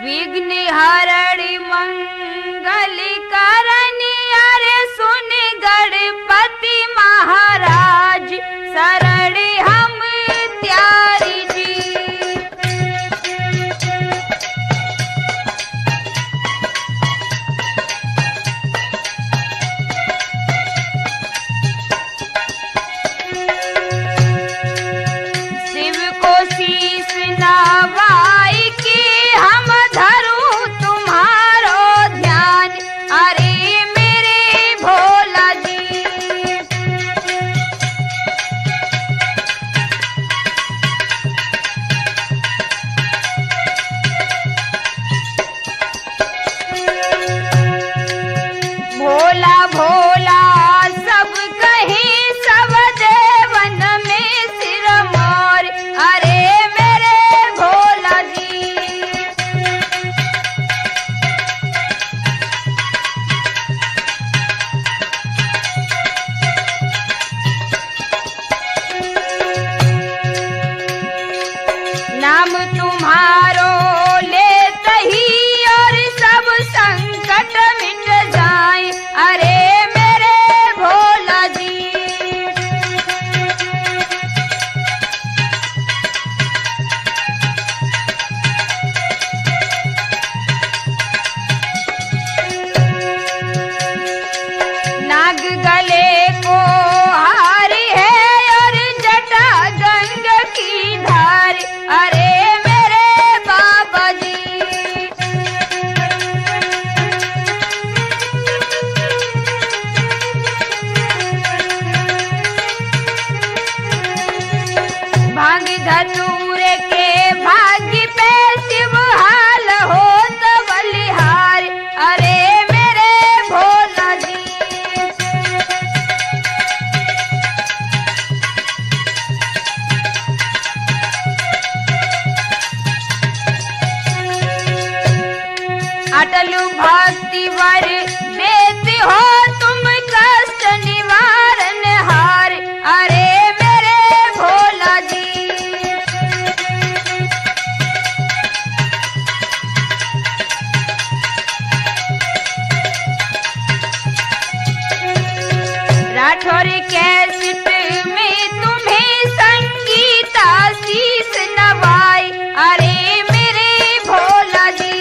विघ्नहरणि मंगल करनी अरे सुन गणपति महाराज शरण हम त्यारी जी। शिव को शीश नवाई के हम धरूं तुम्हारो ध्यान अरे मेरे भोला जी। भोला भोला सब कहीं सब देवन में सिर मोर अरे मेरे भोला जी। नाम तुम्हारो लेते ही और सब संकट मिट जाए अरे मेरे भोला जी। नाग गले को हारी है और जटा गंग की धार अरे मेरे बाबा जी। भांग धतूरे के भाग्य पे शिव हाल हो तो बलिहार अरे मेरे भोला जी। अटल भक्ति वर देती हो तुम कष्ट निवारण हार अरे मेरे भोला जी। राठौर कैसेट में तुम्हें संगीत आशीष नवाई अरे मेरे भोला जी।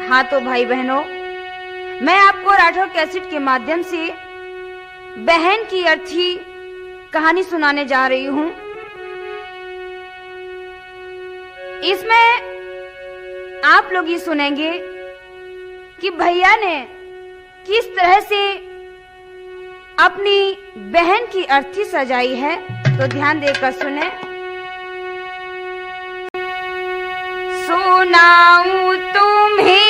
हाँ तो भाई बहनों, मैं आपको राठौर कैसेट के माध्यम से बहन की अर्थी कहानी सुनाने जा रही हूँ। इसमें आप लोग ये सुनेंगे कि भैया ने किस तरह से अपनी बहन की अर्थी सजाई है, तो ध्यान देकर सुने। सुनाऊं तुम्हें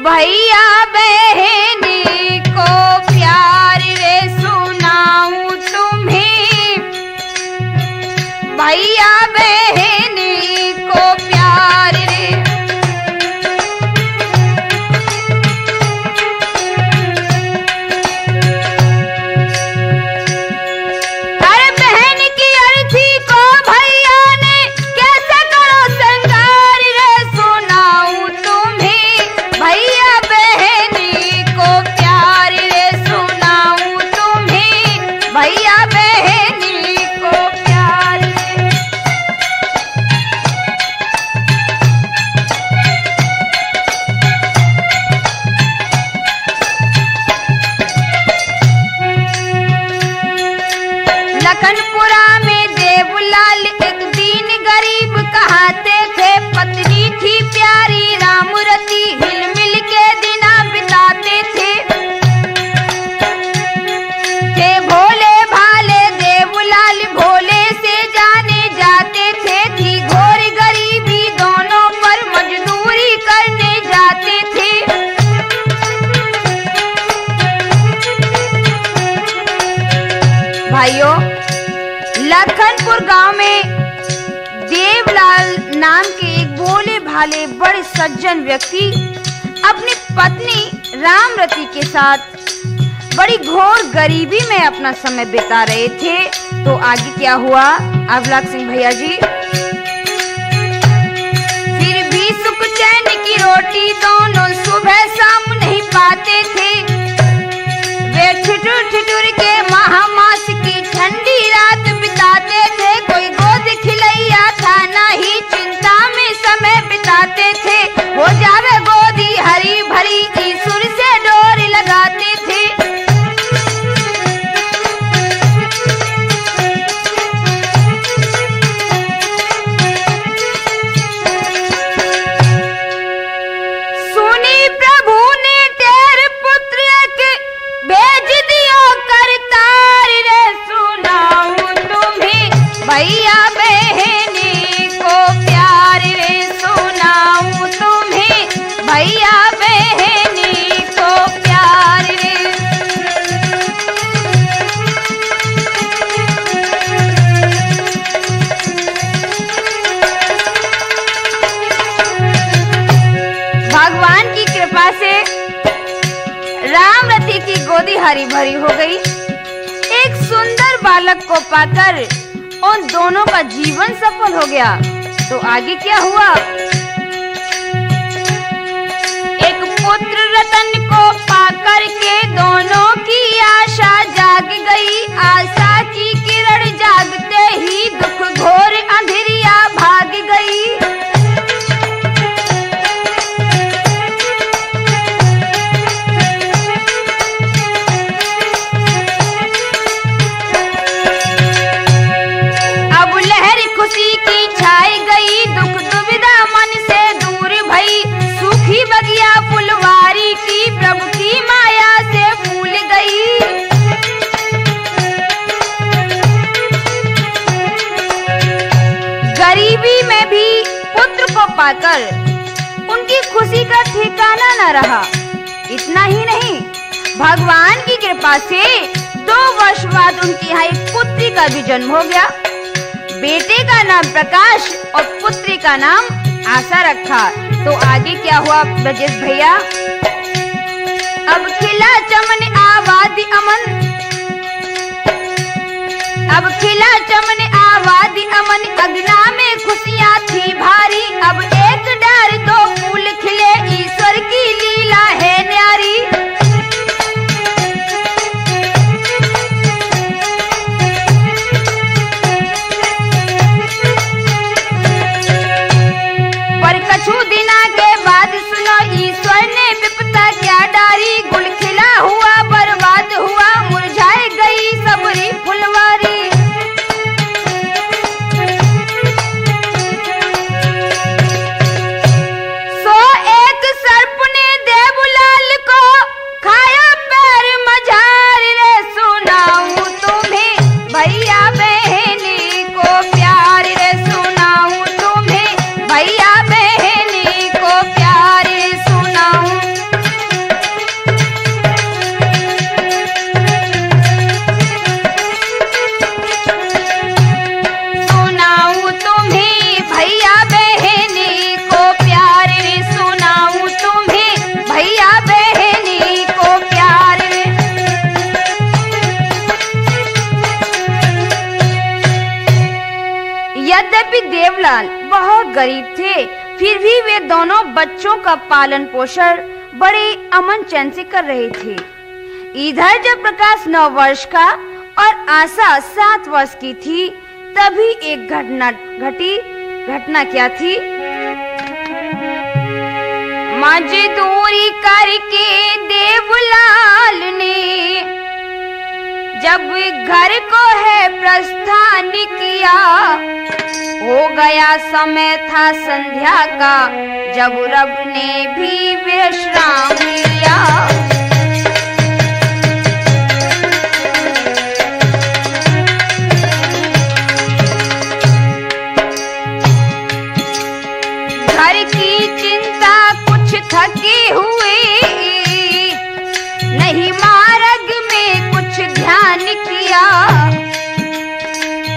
भैया बहन को प्यार रे, सुनाऊं तुम्हें भैया बहनी को प्यार रे। अरे बहन की अर्थी को भैया ने कैसे करो श्रृंगार रे, सुनाऊं तुम्हें भैया बहनी को प्यार रे, सुनाऊं तुम्हें भैया बहनी को प्यार रे। लखनपुरा में देवलाल एक दीन गरीब कहाते थे, पत्नी थी प्यारी रामरती, हिल मिल के दिना बिताते थे भोले भाले देवलाल भोले से जाने जाते थे, थी घोर गरीबी दोनों पर मजदूरी करने जाते थे। भाइयों, लखनपुर गांव में देवलाल नाम के एक भोले भाले बड़े सज्जन व्यक्ति अपनी पत्नी रामरती के साथ बड़ी घोर गरीबी में अपना समय बिता रहे थे। तो आगे क्या हुआ, अवलाक सिंह भैया जी। फिर भी सुख चैन की रोटी दोनों सुबह शाम नहीं पाते थे, वे ठिठुर ठिठुर के महामास की ठंडी रात बिताते थे, कोई गोद खिलैया था नहीं, चिंता में समय बिताते थे, हो जावे गोदी हरी भरी ईश्वर से डोर लगाते थे। सुनी प्रभु ने तेरे पुत्र के भेज दियो करतार रे, सुनाऊं तुम्हें भैया बहनी को प्यार रे, सुनाऊं तुम्हें भैया बहनी को प्यार रे। भगवान की कृपा से रामरती की गोदी हरी भरी हो गई। एक सुंदर बालक को पाकर उन दोनों का जीवन सफल हो गया। तो आगे क्या हुआ, एक पुत्र रतन को पाकर के दोनों की आशा जाग गई, आशा की किरण जागते ही दुख घोर अंधेरिया भाग गई। खुशी की छाई गई, दुख दुविधा मन से दूर भई, सूखी बगिया फुलवारी की प्रभु की माया से फूल गई। गरीबी में भी पुत्र को पाकर उनकी खुशी का ठिकाना न रहा। इतना ही नहीं, भगवान की कृपा से 2 वर्ष बाद उनके यहाँ एक पुत्री का भी जन्म हो गया। बेटे का नाम प्रकाश और पुत्री का नाम आशा रखा। तो आगे क्या हुआ ब्रजेश भैया, अब खिला चमन आबादी अमन, अब खिला चमन आबादी अमन, अगना में खुशियां थी भारी, अब एक डार 2 फूल खिले, ईश्वर की लीला है न्यारी। कछु दिना के बाद सुनो, ईश्वर ने विपदा क्या डारी, गुल खिला हुआ बर्बाद हुआ, मुरझाए गई सबरी फुलवारी। गरीब थे, फिर भी वे दोनों बच्चों का पालन पोषण बड़े अमन चैन से कर रहे थे। इधर जब प्रकाश 9 वर्ष का और आशा 7 वर्ष की थी, तभी एक घटना घटी। घटना क्या थी? मजदूरी करके देवलाल ने जब घर को है प्रस्थान किया, हो गया समय था संध्या का, जब रब ने भी विश्राम लिया। घर की चिंता कुछ थके हुए, नहीं मार्ग में कुछ ध्यान किया।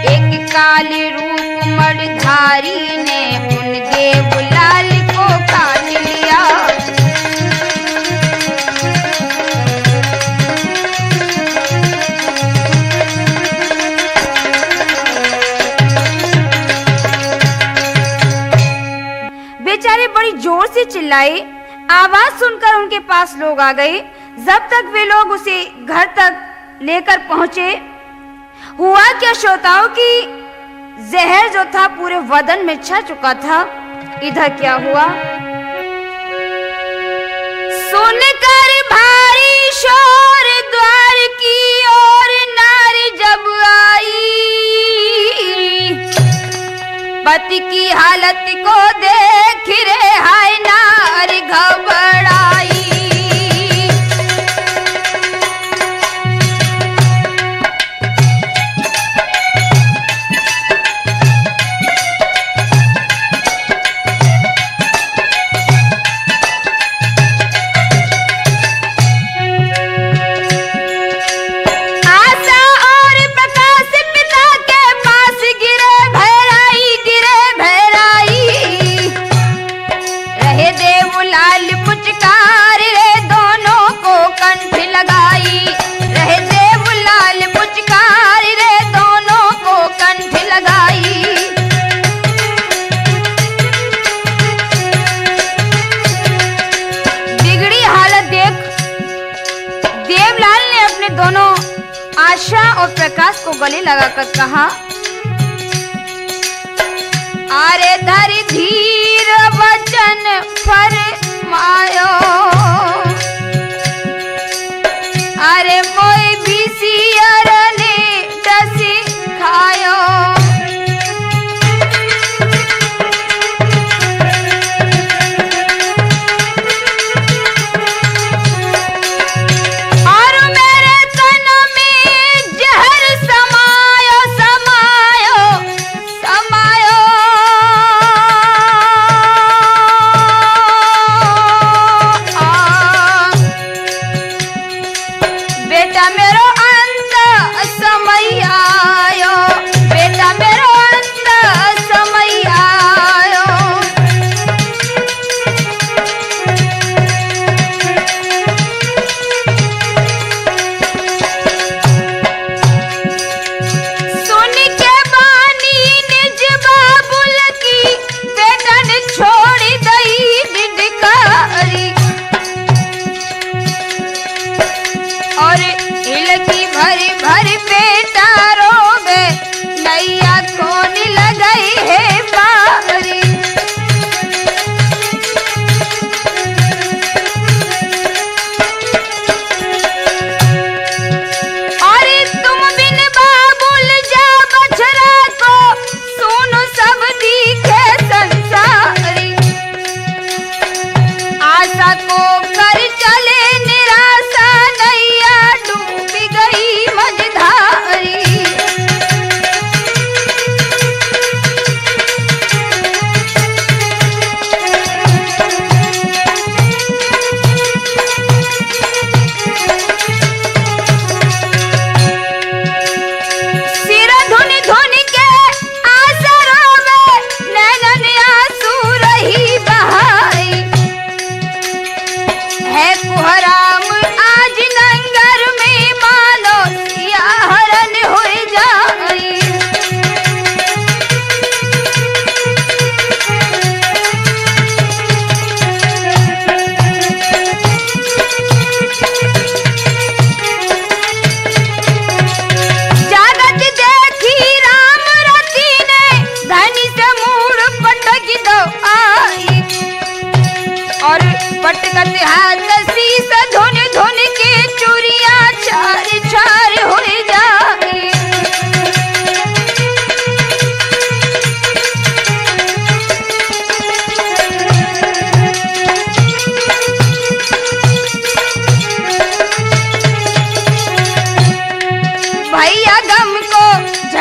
एक काले रूप मणिधारी ने उन देवलाल को काट लिया। बेचारे बड़ी जोर से चिल्लाए। आवाज सुनकर उनके पास लोग आ गए। जब तक वे लोग उसे घर तक लेकर पहुंचे, हुआ क्या, श्रोताओं की जहर जो था पूरे बदन में छा चुका था। इधर क्या हुआ? सुनकर भारी शोर द्वार की ओर नारी जब आई, पति की हालत को देख रे हाय नारी घबराई। आशा और प्रकाश को गले लगाकर कहा, अरे धरि धीर वचन फरमायो, अरे मोई बिसियर ने डसी खायो।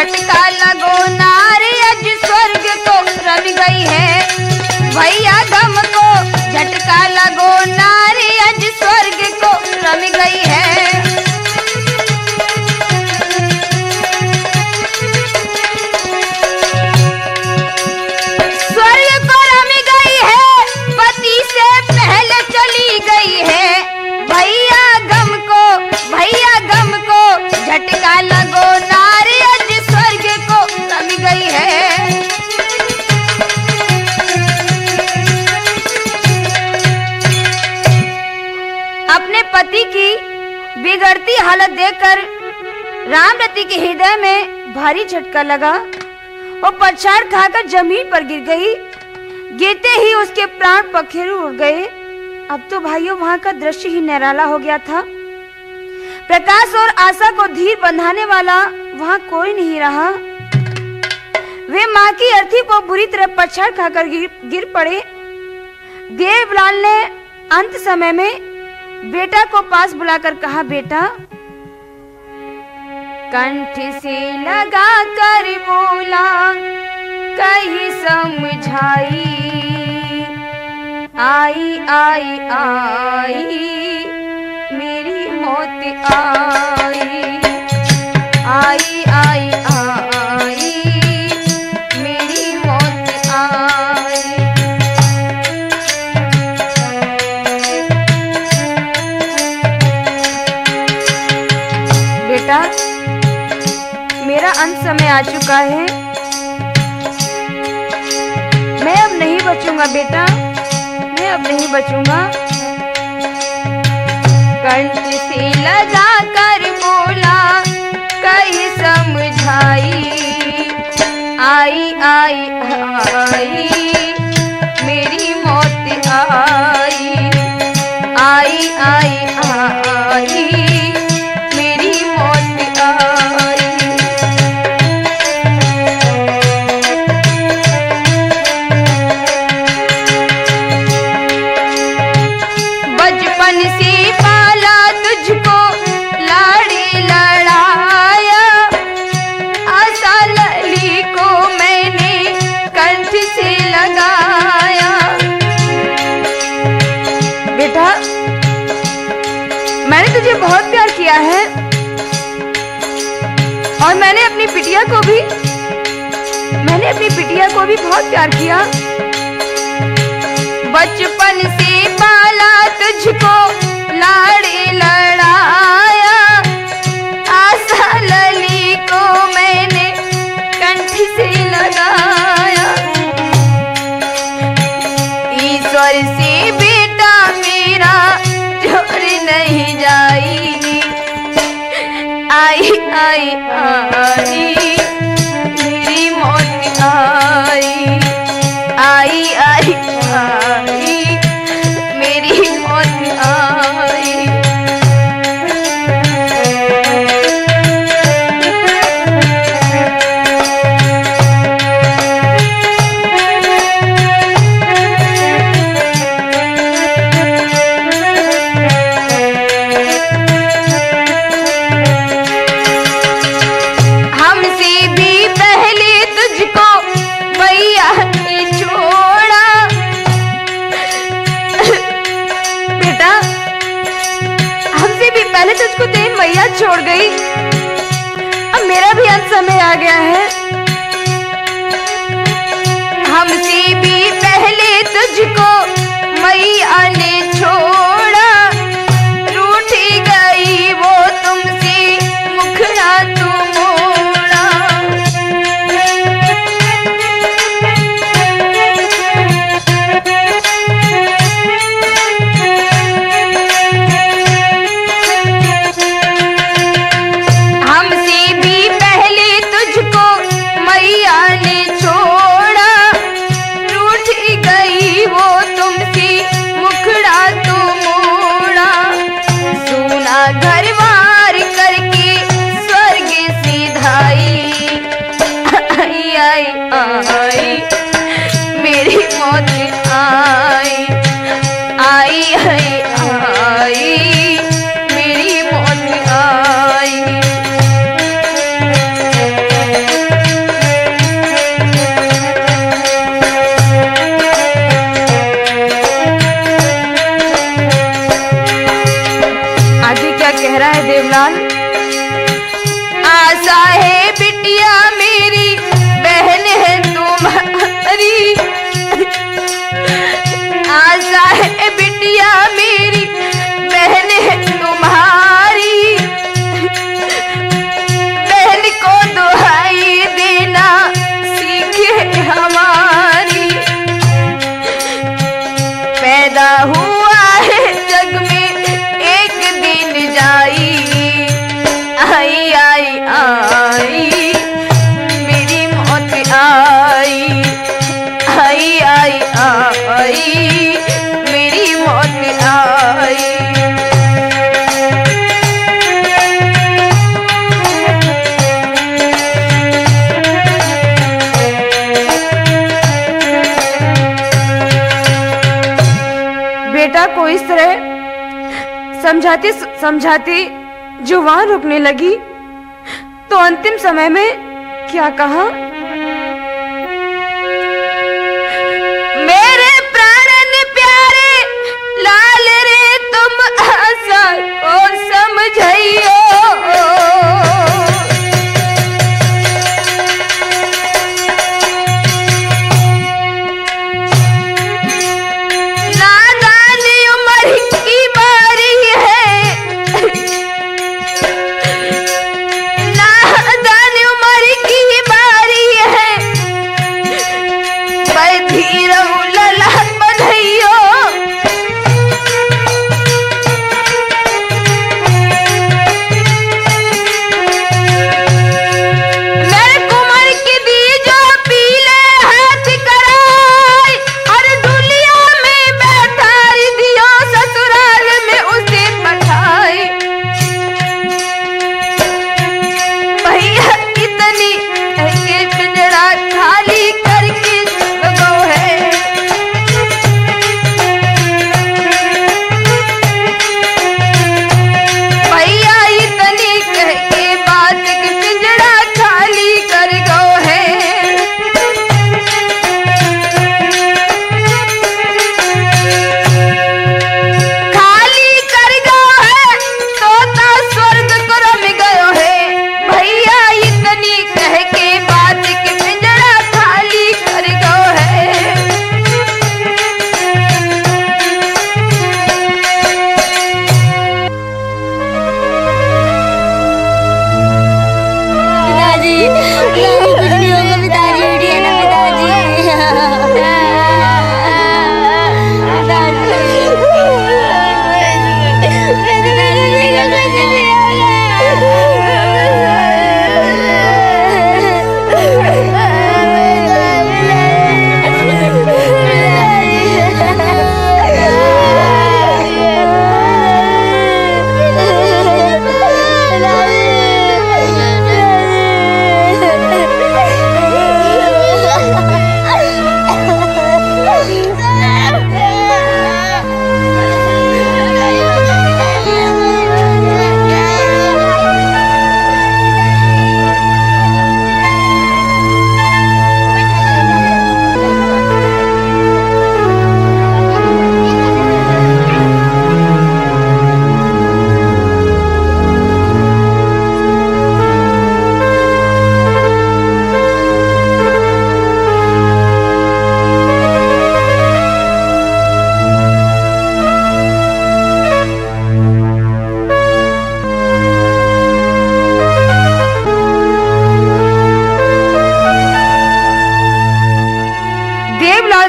झटका लगो नारी अज स्वर्ग को रम गई है। भैया गम को झटका लगो नारी अज स्वर्ग को रम गई है। स्वर्ग को रम गई है, पति से पहले चली गई है। भैया गम को झटका लगो नारी अज स्वर्ग को रम गई है। अपने पति की बिगड़ती हालत देखकर रामरती के हृदय में भारी झटका लगा। वो पछाड़ खाकर जमीन पर गिर गई। गिरते ही उसके प्राण पखेरु उड़ गए। अब तो भाइयों वहां का दृश्य ही निराला हो गया था। प्रकाश और आशा को धीर बंधाने वाला वहां कोई नहीं रहा। वे माँ की अर्थी को बुरी तरह पछाड़ खाकर गिर पड़े। देवलाल ने अंत समय में बेटा को पास बुलाकर कहा, बेटा, कंठ से लगा कर बोला कहीं समझाई, आई आई आई मेरी मौत आई, आई आई आई मेरी मौत आई। बेटा, मेरा अंत समय आ चुका है। मैं अब नहीं बचूंगा बेटा, मैं अब नहीं बचूंगा। कंठ से लगा कर बोला कहीं समझाई, आई आई आई मेरी मौत आई, आई आई आई मेरी मौत आई। बचपन से पाला तुझको लाड़ी लड़ाया, आशा लली को मैंने कंठ से लगाया। बेटा, मैंने तुझे बहुत प्यार किया है और मैंने अपनी बिटिया को भी बहुत प्यार किया। बचपन से पाला तुझको लाड़ी लड़ाया, आशा लली को मैंने कंठ से लगाया। ईश्वर से बेटा मेरा जोर नहीं जाई, आई आई आई मेरी मौत आई, आई आई आई मेरी मौत आई। हमसे भी पहले तुझको भैया ने छोड़ा। बेटा, हमसे भी पहले तुझको तेरी मैया छोड़ गई। अब मेरा भी अंत समय आ गया है। हमसे भी पहले तुझको मैया ने छोड़ा, रूठी गई वो तुमसे मुखड़ा तू मोड़ा। हमसे भी पहले तुझको मैया ने छोड़ा, रूठ गई वो तुमसे मुखड़ा तू देवलाल, आशा है बिटिया मेरी बहन है तुम्हारी, आशा है बिटिया मेरी बहन है तुम्हारी, बहन को दुहाई देना सीखे हमारी, पैदा हुआ है जग में एक दिन जाई, आई आई आई मेरी मौत आई, आई आई आई मेरी मौत आई। बेटा को इस तरह समझाते समझाते जो वहां रुकने लगी तो अंतिम समय में क्या कहा, मेरे प्राणन प्यारे लाल रे तुम आशा को समझियो,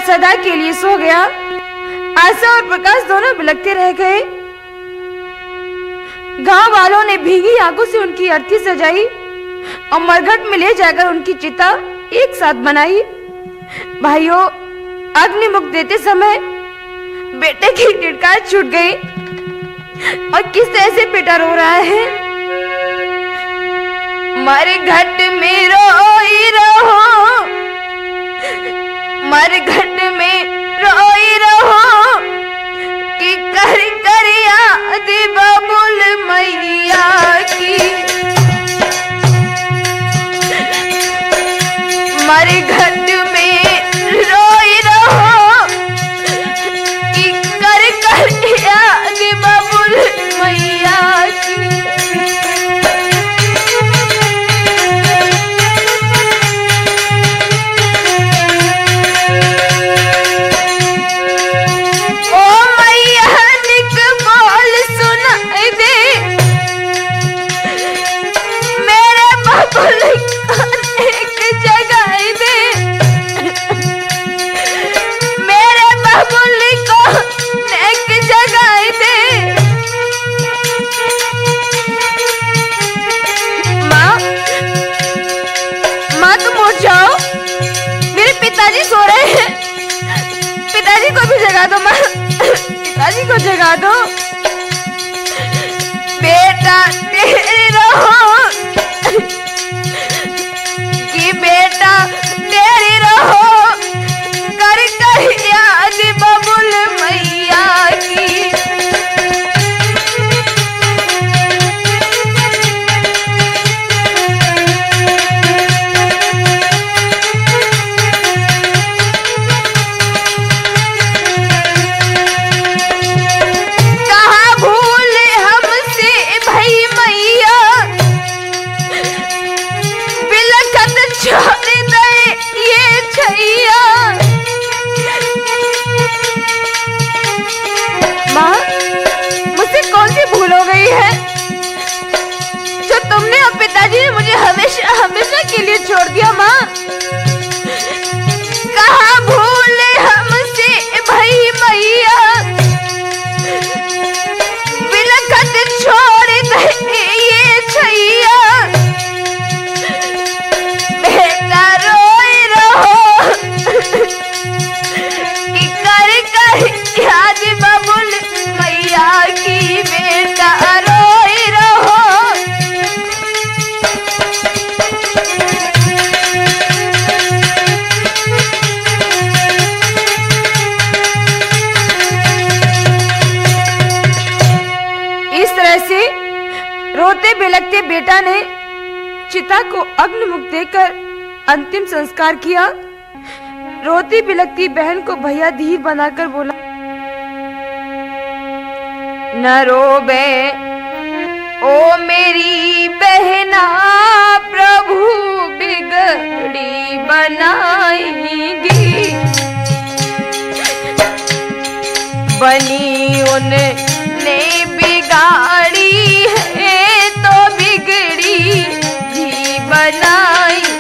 सदा के लिए सो गया। आशा और प्रकाश दोनों बिलखते रह गए। गांव वालों ने भीगी आंखों से उनकी अर्थी सजाई और मरघट में ले जाकर उनकी चिता एक साथ बनाई। भाइयों, अग्निमुख देते समय बेटे की टिटकार छूट गई और किस तरह से बेटा रो रहा है। मरघट में रोई रहो, मरघट में रोई रहो कि कर कर याद बबुल मैया की। मरघट में रोई रहो कि कर कर याद बबुल मैया की। जगा दो माँ, पिताजी को जगा दो। बेटा तेरी रहो कि बेटा तेरी रहो, कर कर याद बबुल मैया की। माँ, मुझसे कौन सी भूल हो गई है जो तुमने और पिताजी ने मुझे हमेशा हमेशा के लिए छोड़ दिया? माँ, कहाँ भूल हमसे भाई मैया, बिलखत छोड़ दे ये छैया। बेटा रोए रहो कि कर कर याद बबुल मैया की। बेटा रोए रहो। इस तरह से रोते बिलखते बेटा ने चिता को अग्निमुख देकर अंतिम संस्कार किया। रोती बिलखती बहन को भैया धीर बनाकर बोला, न रोबे ओ मेरी बहना, प्रभु बिगड़ी बनाएंगी। बनी उनने बिगाड़ी है तो बिगड़ी भी बनाएंगी।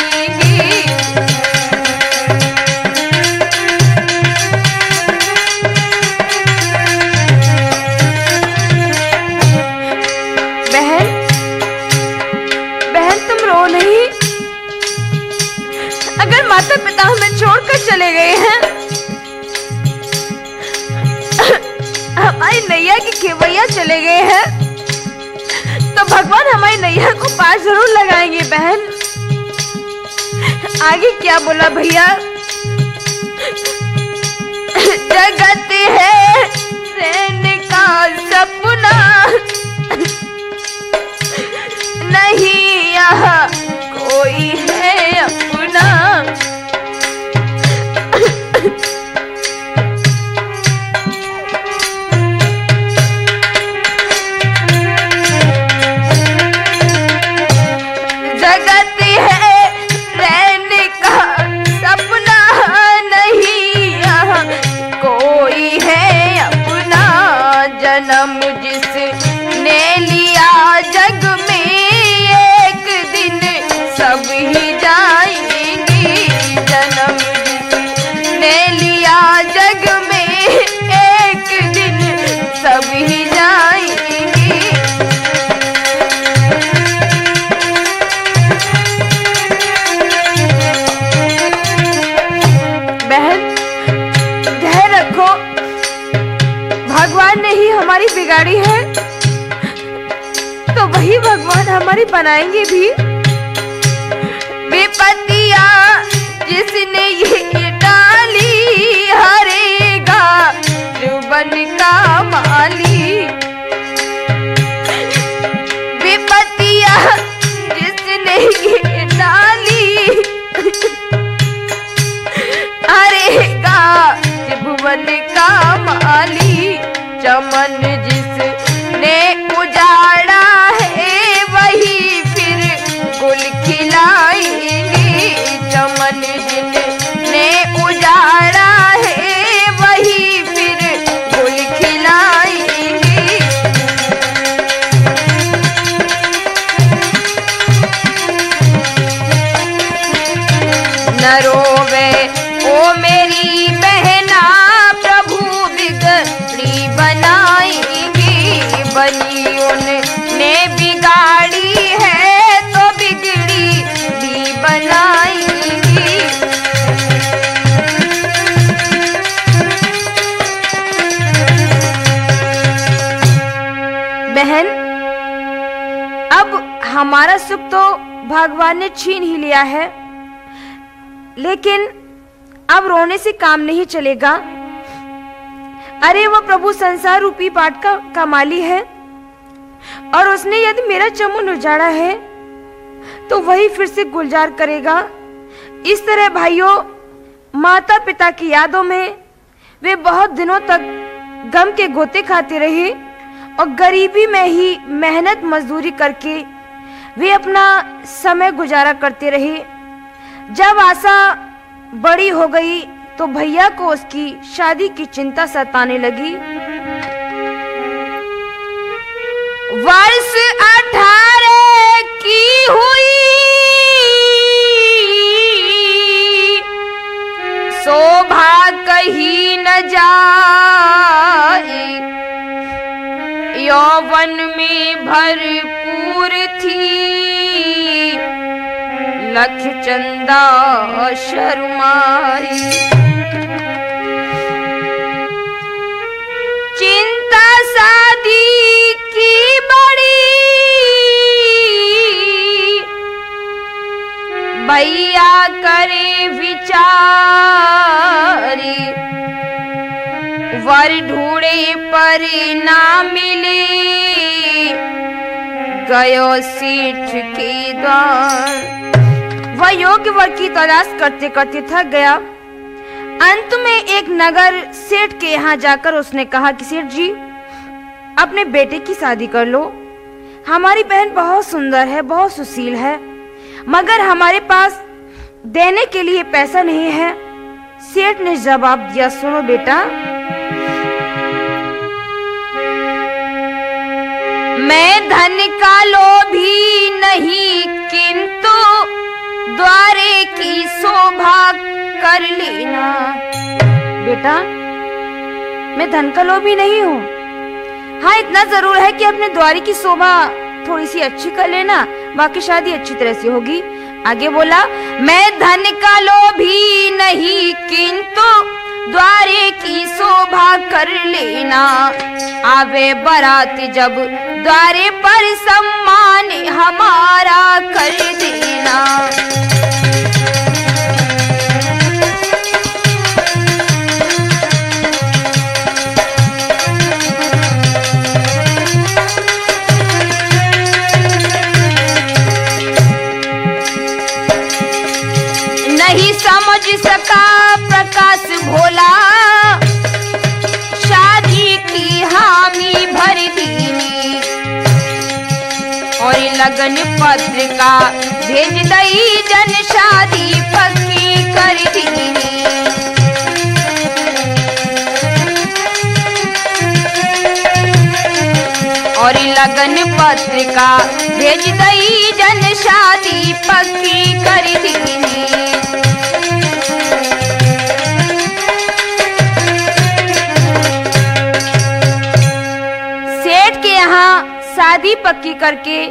बहन तुम रो नहीं। अगर माता पिता हमें छोड़कर चले गए हैं, हमारी नैया की खेवैया चले गए हैं, तो भगवान हमारी नैया को पार जरूर लगाएंगे। बहन आगे क्या बोला भैया? जगत है रहने का सपना, नहीं यहाँ कोई है अपना। जगत है रहने का सपना, नहीं यहाँ कोई है अपना। जन्म जिसने लिया जग में, एक दिन सब ही जाएंगे। जन्म जिसने लिया जग में, एक दिन सब ही जाएंगे। बहन धैर्य रखो, भगवान ने ही हमारी बिगाड़ी है तो वही भगवान हमारी बनाएंगे भी। विपत्तियां जिसने ये डाली, हरेगा जुबन का माली। विपत्तियां जिसने ये डाली, हरेगा भुवन का माली। चमन जिसने उजाड़ा है, वही फिर गुल खिलाएंगे। चमन जिसने उजाड़ा है, वही फिर गुल खिलाएंगे। न रोवे ओ मेरी बहना, प्रभु बिगड़ी बनाएंगी। बनी उनने बिगाड़ी है तो बिगड़ी भी बनाएंगी। अब हमारा सुख तो भगवान ने छीन ही लिया है, लेकिन अब रोने से काम नहीं चलेगा। अरे वो प्रभु संसार रूपी बाट का माली है, और उसने यदि मेरा चमन उजाड़ा है तो वही फिर से गुलजार करेगा। इस तरह भाइयों, माता पिता की यादों में वे बहुत दिनों तक गम के गोते खाते रहे और गरीबी में ही मेहनत मजदूरी करके वे अपना समय गुजारा करते रहे। जब आशा बड़ी हो गई तो भैया को उसकी शादी की चिंता सताने लगी। वर्ष 18 की हुई, शोभा कहीं न जाए, यौवन में भरपूर थी, लख चंदा शर्माई। चिंता शादी की बड़ी, भैया करे विचारी, वर ढूंढे पर ना मिले, गयो सेठ के द्वार। वह योग्य वर की तलाश करते करते थक गया। अंत में एक नगर सेठ के यहाँ जाकर उसने कहा कि सेठ जी, अपने बेटे की शादी कर लो। हमारी बहन बहुत सुंदर है, बहुत सुशील है, मगर हमारे पास देने के लिए पैसा नहीं है। सेठ ने जवाब दिया, सुनो बेटा, मैं धन का लोभी नहीं, किंतु द्वारे की शोभा कर लेना। बेटा, मैं धन का लोभी नहीं हूँ। हाँ, इतना जरूर है कि अपने द्वारे की शोभा थोड़ी सी अच्छी कर लेना, बाकी शादी अच्छी तरह से होगी। आगे बोला, मैं धन का लोभी नहीं, किंतु द्वारे की शोभा कर लेना। आवे बारात जब द्वारे पर, सम्मान हमारा कर देना। नहीं समझ सका प्रकाश भोला, शादी की हामी भर दीनी, और लगन पत्रिका भेज दई, जन शादी पक्की कर दीनी। और लगन पत्रिका भेज दई, जन शादी पक्की कर दीनी। सेठ के यहाँ शादी पक्की करके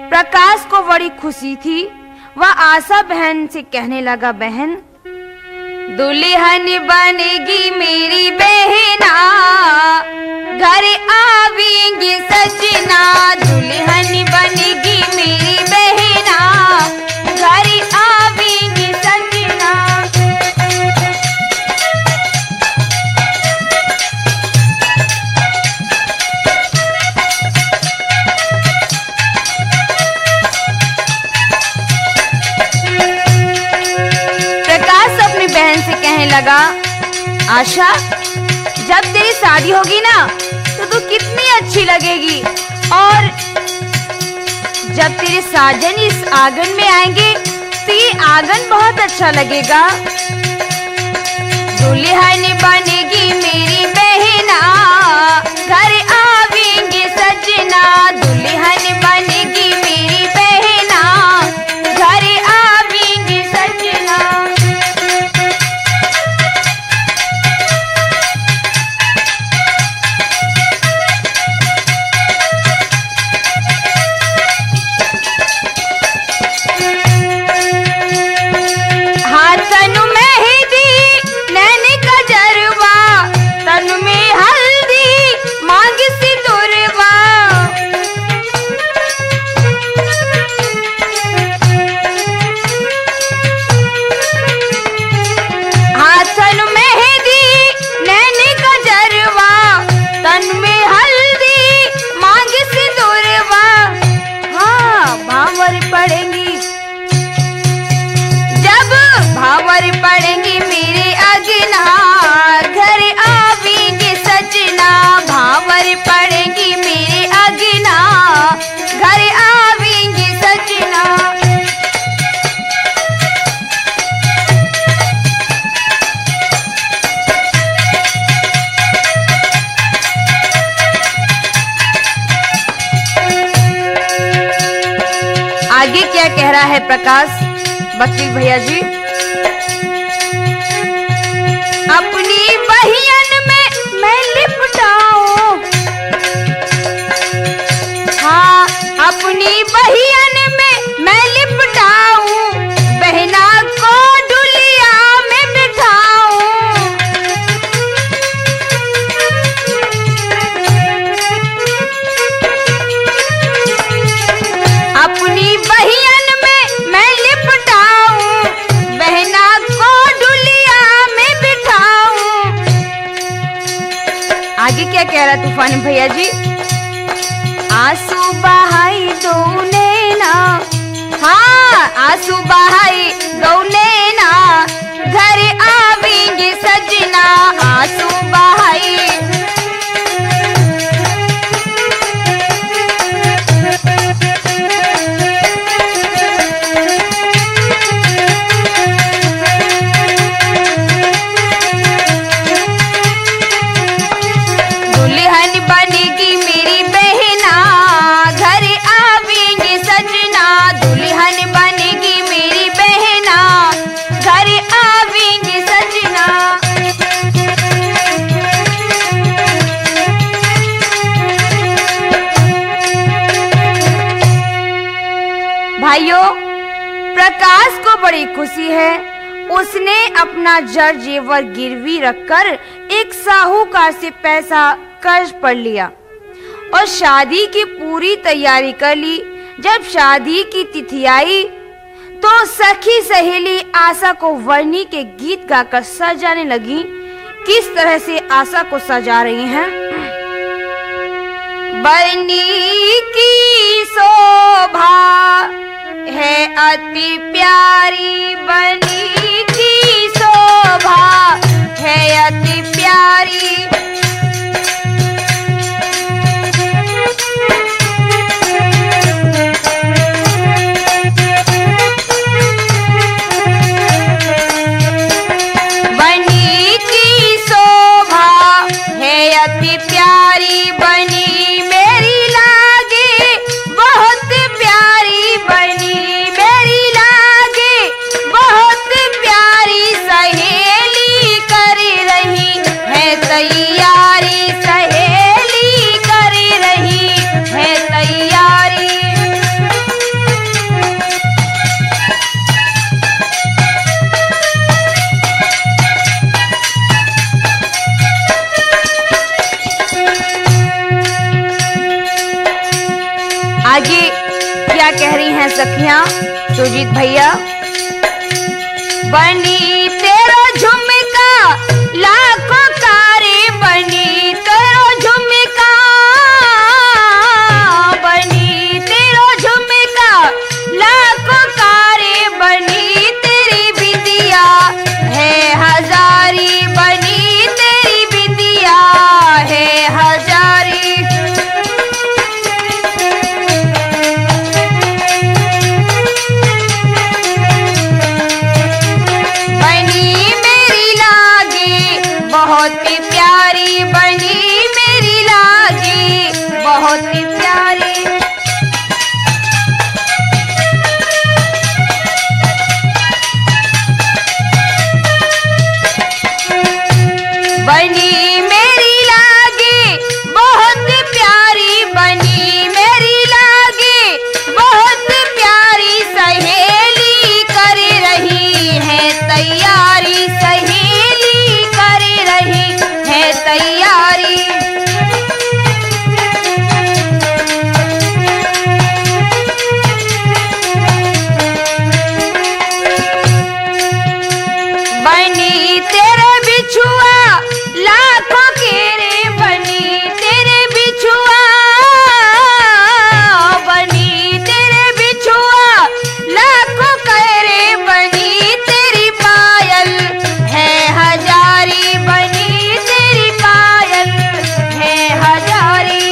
प्रकाश को बड़ी खुशी थी। वह आशा बहन से कहने लगा, बहन, दुल्हन बनेगी मेरी बहना, घर आवेंगे सजना। दुल्हन बनेगी मेरी बहना, घर आवेंगे सजना। बहन से कहने लगा, आशा, जब तेरी शादी होगी ना तो तू कितनी अच्छी लगेगी, और जब तेरे साजन इस आंगन में आएंगे तो ये आंगन बहुत अच्छा लगेगा। दुल्हन बनेगी मेरी बहना, घर आवेंगे सजना। दुल्हन बनेगी मेरी बहना, घर आवेंगे सजना। क्या कह रहा है प्रकाश वकील भैया जी? अपनी बहियन में मैं लिपटाऊं, हाँ अपनी बहियन में मैं लिपटाऊं, बहना को डुलिया में बिठाऊं। अपनी बहियन में मैं लिपटाऊं, बहना को डुलिया में बिठाऊं। आगे क्या कह रहा तूफानी भैया जी? आंसू बहाई दो नैना, हाँ आंसू बहाई दो नैना, घर आवेंगे सजना, आंसू बहाई। दुल्हन बनेगी मेरी बहना, घर आवेंगे सजना, दुल्हन बनेगी मेरी बहना, घर आवेंगे सजना। भाइयों, प्रकाश को बड़ी खुशी है। उसने अपना जर जेवर गिरवी रखकर एक साहूकार से पैसा कर्ज पर लिया और शादी की पूरी तैयारी कर ली। जब शादी की तिथि आई तो सखी सहेली आशा को वर्णी के गीत गाकर सजाने लगी। किस तरह से आशा को सजा रही हैं? वर्णी की शोभा है अति प्यारी, वर्णी की शोभा है अति प्यारी। बनी की शोभा है अति प्यारी, बनी मेरी लागे बहुत प्यारी, बनी मेरी लागे बहुत प्यारी। सहेली कर रही है तैयारी, सहेली कर रही है तैयारी। आगे क्या कह रही हैं सखियां सुजीत भैया? बनी तेरा झुमका लाखों तारे, बनी तेरा झुमका, बनी तेरा झुमका लाखों तारे, बनी तेरी बिंदिया है हजारी, बनी तेरी बिंदिया है हजारी। बनी मेरी लागे बहुत प्यारी, बनी मेरी लागे बहुत प्यारी। बनी मेरी लागे बहुत प्यारी, बनी मेरी लागे बहुत प्यारी। सहेली कर रही है तैयारी, सहेली कर रही है तैयारी। बनी तेरे बिछुआ लाखों के रे, बनी तेरे बिछुआ, बनी तेरे बिछुआ लाखों के रे, बनी तेरी पायल है हजारी, बनी तेरी पायल है हजारी।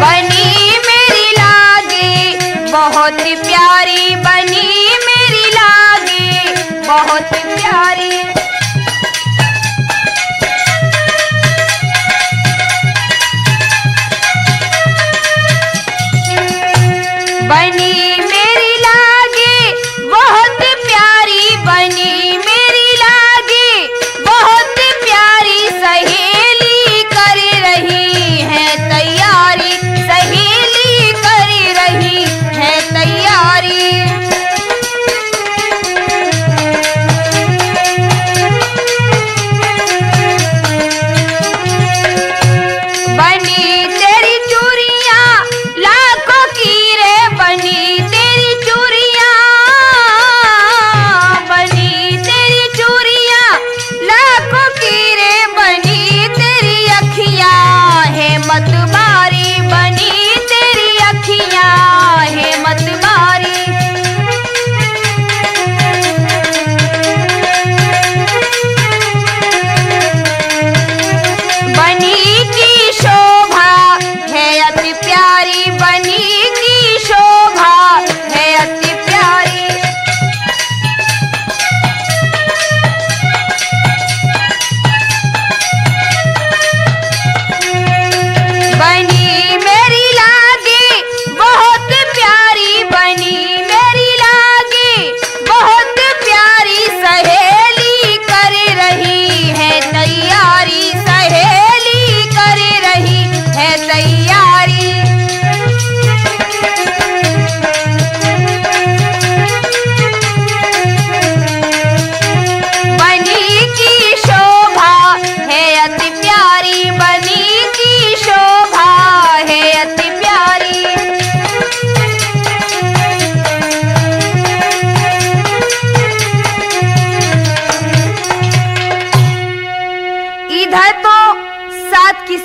बनी मेरी लागे बहुत प्यारी, बनी मेरी लागे बहुत प्यारी।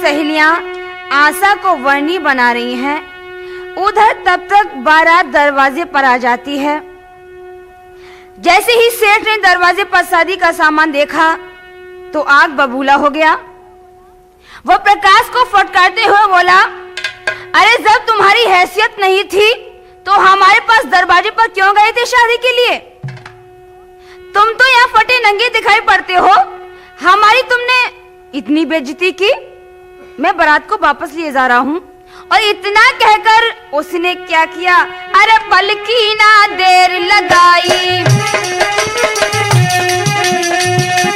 सहेलियां आशा को वर्णी बना रही हैं, उधर तब तक बारात दरवाजे पर आ जाती है। जैसे ही सेठ ने दरवाजे पर शादी का सामान देखा तो आग बबूला हो गया। वो प्रकाश को फटकारते हुए बोला, अरे जब तुम्हारी हैसियत नहीं थी तो हमारे पास दरवाजे पर क्यों गए थे शादी के लिए? तुम तो यहाँ फटे नंगे दिखाई पड़ते हो, हमारी तुमने इतनी बेइज्जती की। मैं बारात को वापस लिए जा रहा हूँ। और इतना कहकर उसने क्या किया, अरे पलकी ना देर लगाई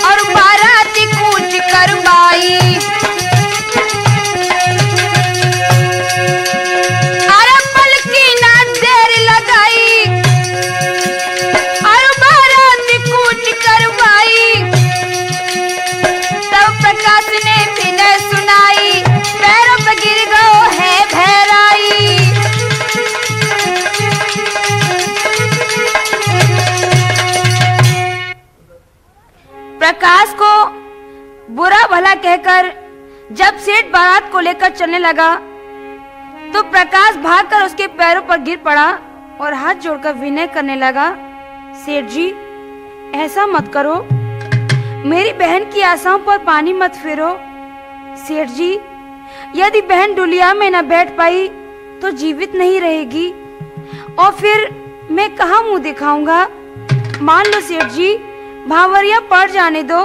और बाराती कूच करवाई। अरे पलकी ना देर लगाई और बाराती कूच करवाई। तब प्रकाश ने विनय सुनाई, पैरों पर गिर गयो है भैराई। प्रकाश को बुरा भला कहकर जब सेठ बारात को लेकर चलने लगा तो प्रकाश भागकर उसके पैरों पर गिर पड़ा और हाथ जोड़कर विनय करने लगा, सेठ जी ऐसा मत करो, मेरी बहन की आशाओं पर पानी मत फेरो। सेठ जी, यदि बहन डुलिया में न बैठ पाई तो जीवित नहीं रहेगी और फिर मैं कहाँ मुंह दिखाऊंगा। मान लो सेठ जी, भावरिया पड़ जाने दो।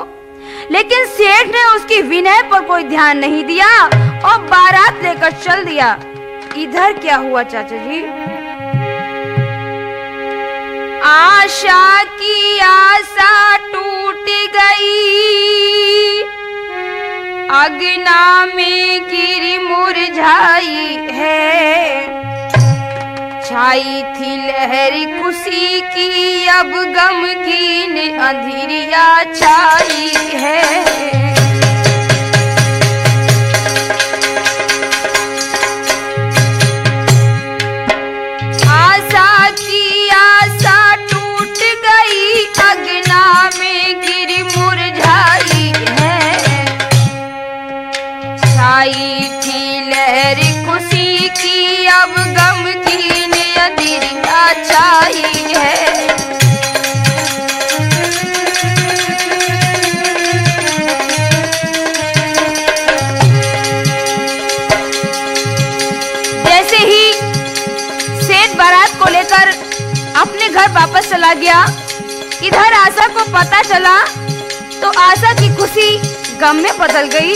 लेकिन सेठ ने उसकी विनय पर कोई ध्यान नहीं दिया और बारात लेकर चल दिया। इधर क्या हुआ चाचा जी? आशा की आशा टूट गई, अगना में गिरी मुरझाई है। छाई थी लहरी खुशी की, अब गमगीन अंधेरिया छाई है। आशा की आशा टूट गई, अगना में गिरी मुरझाई है। छाई थी लहरी खुशी की, अब गमगीन अंधेरिया छाई है। जैसे ही सेठ बारात को लेकर अपने घर वापस चला गया, इधर आशा को पता चला तो आशा की खुशी गम में बदल गई।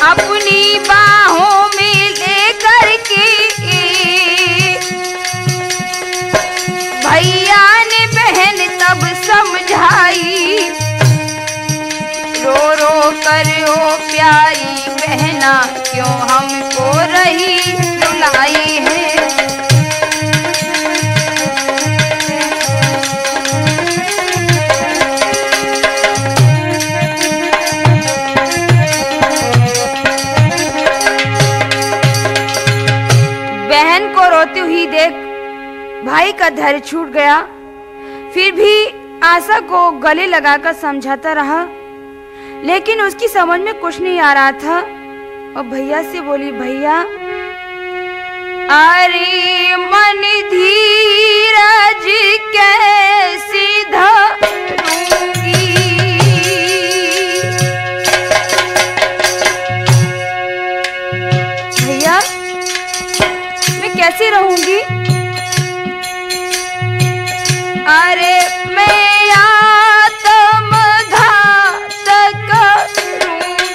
अपनी बाहों में लेकर के भैया ने बहन तब समझाई, रो रो कर ओ प्यारी बहना क्यों हमको रही रुलाई है। बहन को रोती हुई देख भाई का धैर्य छूट गया। फिर भी आशा को गले लगाकर समझाता रहा, लेकिन उसकी समझ में कुछ नहीं आ रहा था और भैया से बोली, भैया अरे मन धीरज कैसी धरूंगी, भैया मैं कैसे रहूंगी? अरे मैं आत्मघात करूंगी।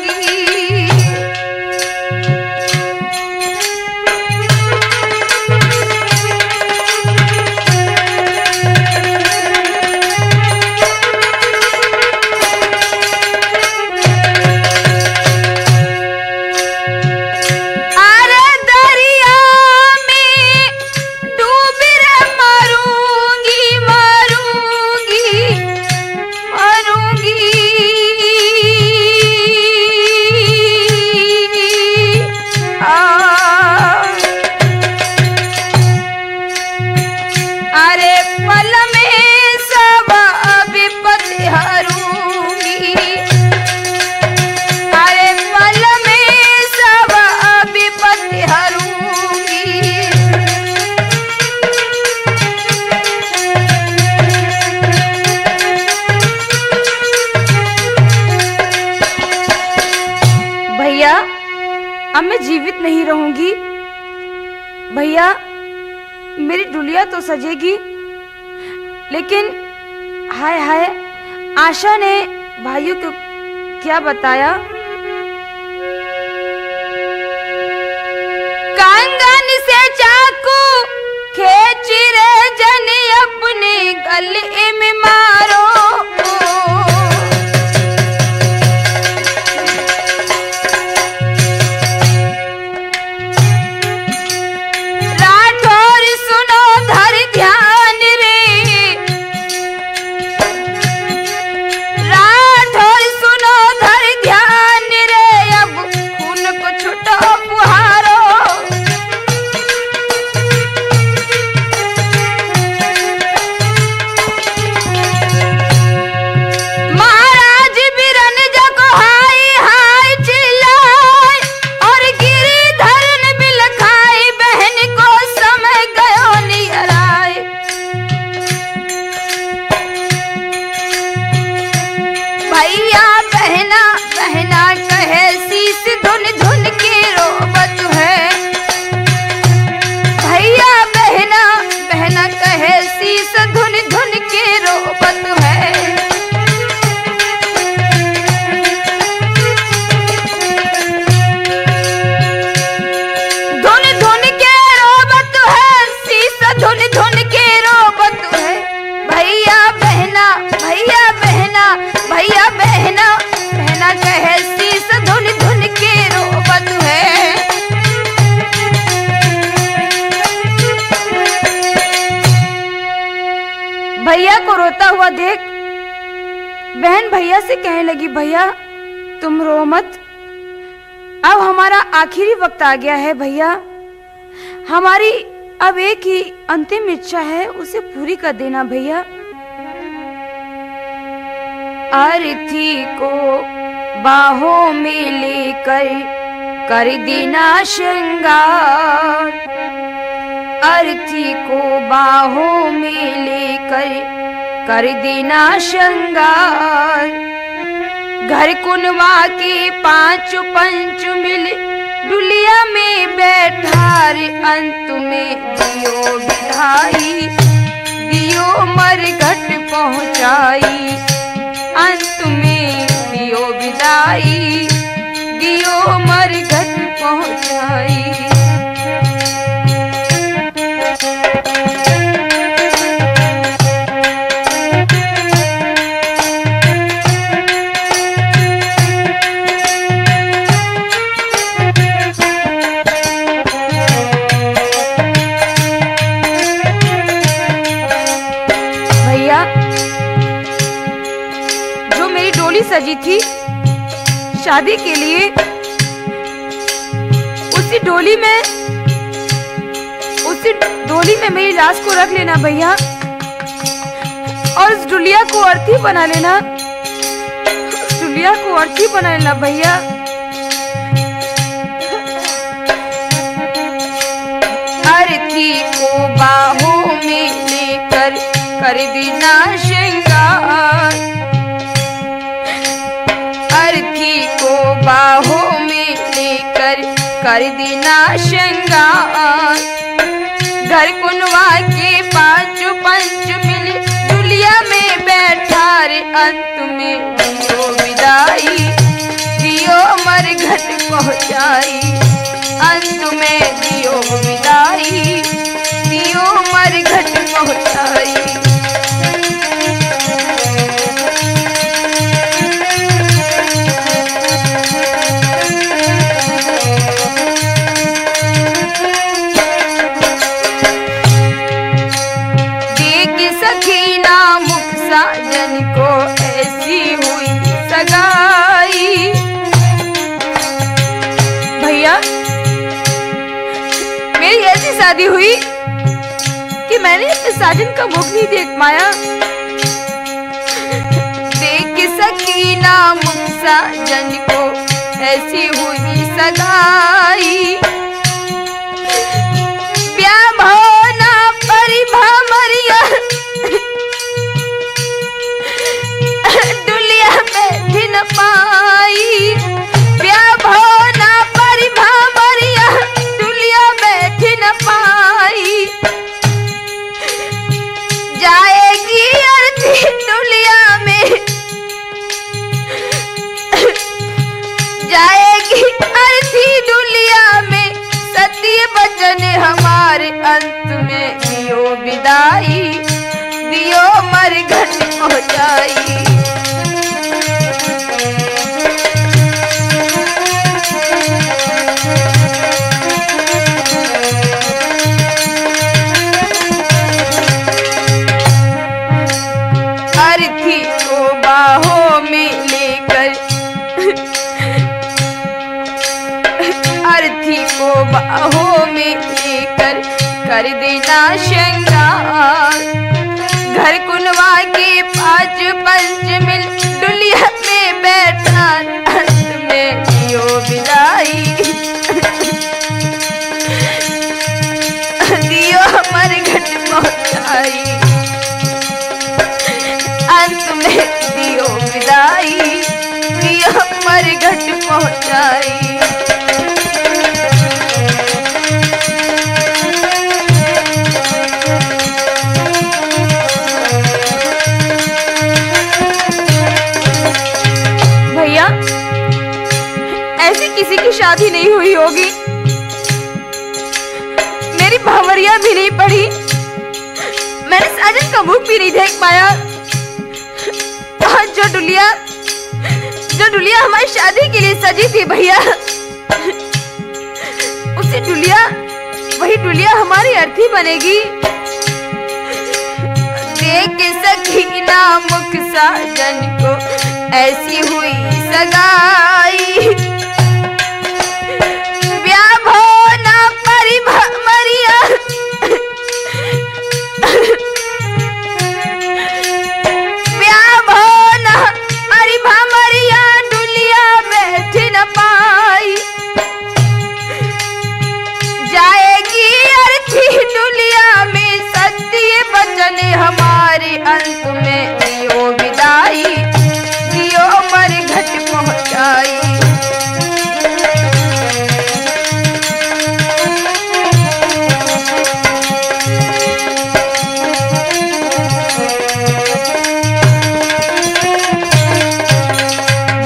अरे पल अब मैं जीवित नहीं रहूंगी। भैया, मेरी डुलिया तो सजेगी, लेकिन हाय हाय, आशा ने भाइयों को क्या बताया? कंगन से चाकू खींच रे जन अपने गले में मारो, राठौर सुनो धर ध्यान रे, राठौर सुनो धर ध्यान रे, अब खून को छुटो पुहारो। भैया को रोता हुआ देख बहन भैया से कहने लगी, भैया तुम रो मत, अब हमारा आखिरी वक्त आ गया है भैया, हमारी अब एक ही अंतिम इच्छा है, उसे पूरी कर देना भैया। अर्थी को बाहों में लेकर कर देना श्रृंगार, अर्थी को बाहों में लेकर कर देना श्रृंगार, घर कुनवा के पांचों पंच मिल डुलिया में बैठार, अंत में दियो विदाई दियो मरघट पहुंचाई, अंत में दियो विदाई दियो मरघट पहुंचाई। सजी थी शादी के लिए, उसी डोली में मेरी लाश को रख लेना भैया, और उस डुलिया को अर्थी बना लेना, उस डुलिया को अर्थी बना लेना भैया। अर्थी को बाहों में लेकर कर देना श्रृंगार, अर्थी को बाहों में लेकर कर देना श्रृंगार, घर कुनवा के पांचों पंच मिल डुलिया में बैठार, अंत में दियो विदाई दियो मरघट पहुंचाई, अंत में दियो विदाई दियो मरघट पहुंचाई। साजन को ऐसी हुई सगाई, भैया मेरी ऐसी शादी हुई कि मैंने अपने साजन का मुख नहीं देख पाया। देख सकीना मुख साजन को ऐसी हुई सगाई, प्यार भावना परिभा मरिया डुलिया में न पाई, प्यार भावना परिभा बचन हमारे अंत में दियो विदाई, दियो मरघट पहुंचाई। अर्थी को बाहों में लेकर, अर्थी को बाहों में लेकर कर देना श्रृंगार। घर कुनवा के 5 पंच मिल डुलिया में बैठा, अंत में दियो विदाई, दियो मरघट पहुंचाई। अंत में दियो विदाई, दियो मरघट पहुंचाई। भैया, ऐसी किसी की शादी नहीं हुई होगी, मेरी भावरिया भी नहीं पड़ी, मैंने साजन का मुख भी नहीं देख पाया। जो डुलिया हमारी शादी के लिए सजी थी भैया, उसी डुलिया, वही डुलिया हमारी अर्थी बनेगी। देख सकीना मुख साजन को ऐसी हुई सगाई, ब्याह भोना परिभमरिया, ब्याह भोना परिभमरिया डुलिया बैठ न पाई। जाएगी अर्थी डुलिया में सत्य वचन हमारे अंत में दियो विदाई, दियो मरघट पहुंचाई।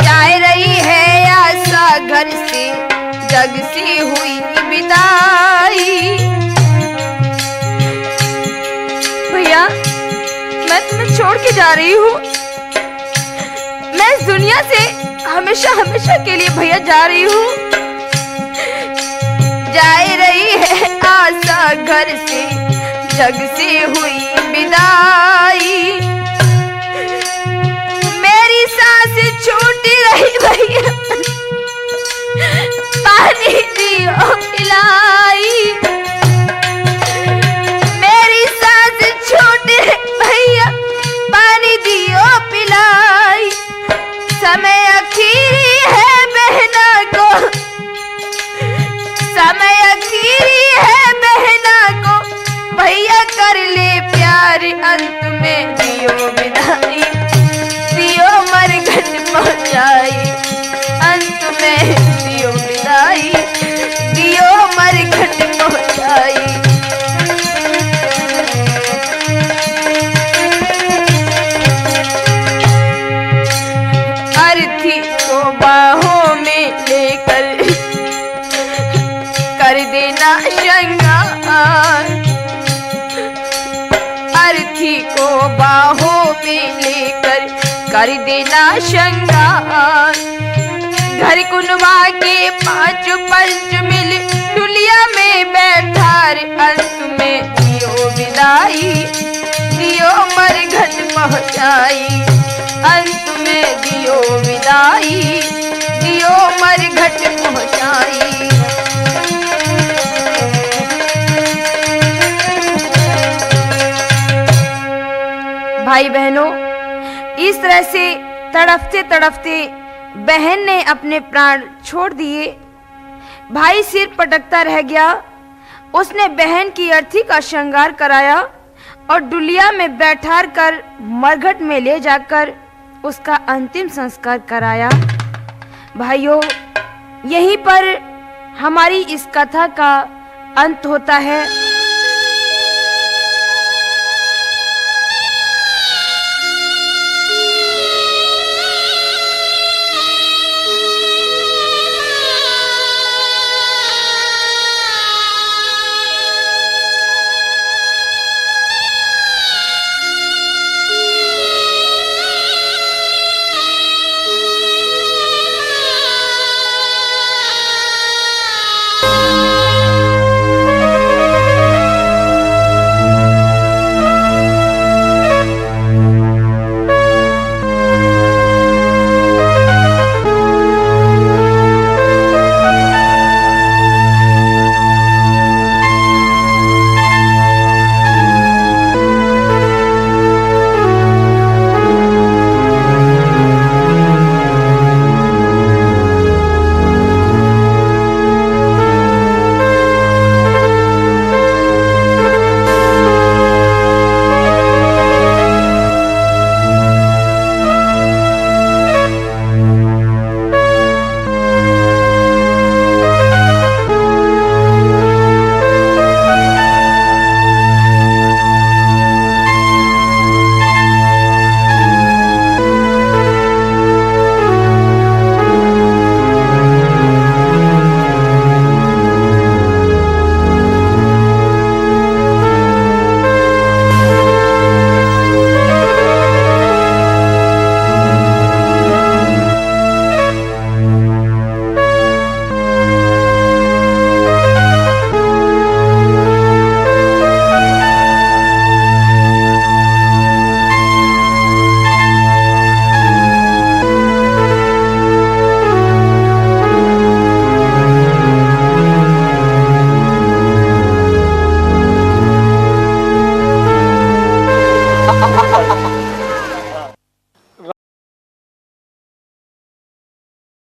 जा रही है आशा घर से, जग से हुई विदाई। भैया, मैं तुम्हें छोड़ के जा रही हूँ, मैं इस दुनिया से हमेशा हमेशा के लिए भैया जा रही हूँ। जा रही है आशा घर से, जग से हुई विदाई। मेरी सांस छूट रही भैया, पानी दियो पिलाई। मेरी सांस छूट रही भैया, पानी दियो पिलाई। समय आखिरी है बहना को, समय आखिरी है बहना को, भैया कर ले प्यार। अंत में दियो विदाई, दियो मरघट पहुंचाई। अंत में दियो विदाई, दियो मरघट पहुंचाई। अर्थी को बाहों में लेकर कर देना श्रृंगार। अर्थी को बाहों में लेकर कर देना श्रृंगार। घर कुनवा के 5 पंच मिल डुलिया में बैठा, अंत में दियो विदाई, दियो मरघट पहुंचाई। अंत में दियो विदाई, दियो मरघट पहुंचाई। भाई बहनों, इस तरह से तड़फते तड़फते बहन ने अपने प्राण छोड़ दिए। भाई सिर पटकता रह गया। उसने बहन की अर्थी का श्रृंगार कराया और डुलिया में बैठा कर मरघट में ले जाकर उसका अंतिम संस्कार कराया। भाइयों, यहीं पर हमारी इस कथा का अंत होता है।